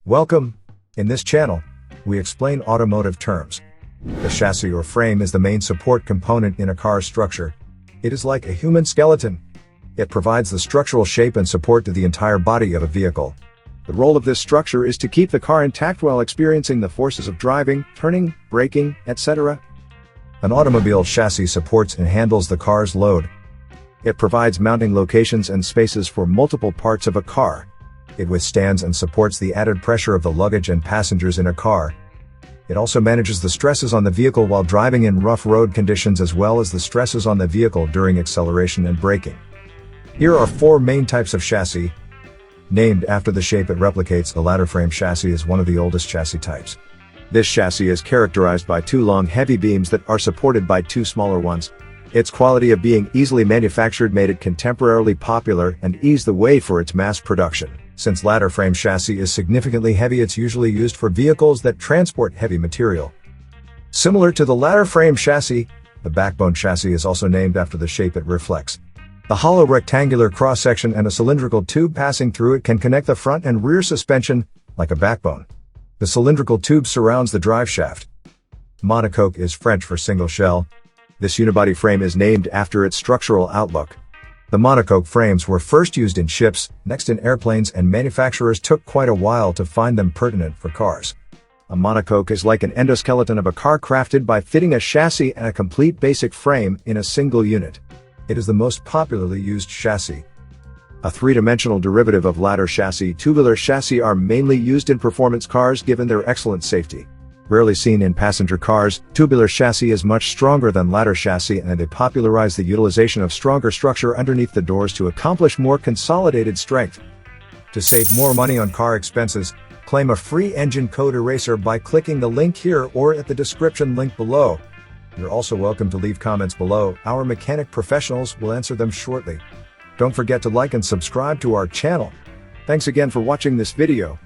Welcome! In this channel, we explain automotive terms. The chassis or frame is the main support component in a car's structure. It is like a human skeleton. It provides the structural shape and support to the entire body of a vehicle. The role of this structure is to keep the car intact while experiencing the forces of driving, turning, braking, etc. An automobile chassis supports and handles the car's load. It provides mounting locations and spaces for multiple parts of a car. It withstands and supports the added pressure of the luggage and passengers in a car. It also manages the stresses on the vehicle while driving in rough road conditions as well as the stresses on the vehicle during acceleration and braking. Here are 4 main types of chassis. Named after the shape it replicates, the ladder frame chassis is one of the oldest chassis types. This chassis is characterized by 2 long heavy beams that are supported by 2 smaller ones. Its quality of being easily manufactured made it contemporarily popular and eased the way for its mass production. Since ladder frame chassis is significantly heavy, it's usually used for vehicles that transport heavy material. Similar to the ladder frame chassis, the backbone chassis is also named after the shape it reflects. The hollow rectangular cross-section and a cylindrical tube passing through it can connect the front and rear suspension, like a backbone. The cylindrical tube surrounds the drive shaft. Monocoque is French for single shell. This unibody frame is named after its structural outlook. The monocoque frames were first used in ships, next in airplanes, and manufacturers took quite a while to find them pertinent for cars. A monocoque is like an endoskeleton of a car crafted by fitting a chassis and a complete basic frame in a single unit. It is the most popularly used chassis. A 3-dimensional derivative of ladder chassis, tubular chassis are mainly used in performance cars given their excellent safety. Rarely seen in passenger cars, tubular chassis is much stronger than ladder chassis, and they popularize the utilization of stronger structure underneath the doors to accomplish more consolidated strength. To save more money on car expenses, claim a free engine code eraser by clicking the link here or at the description link below. You're also welcome to leave comments below. Our mechanic professionals will answer them shortly. Don't forget to like and subscribe to our channel. Thanks again for watching this video.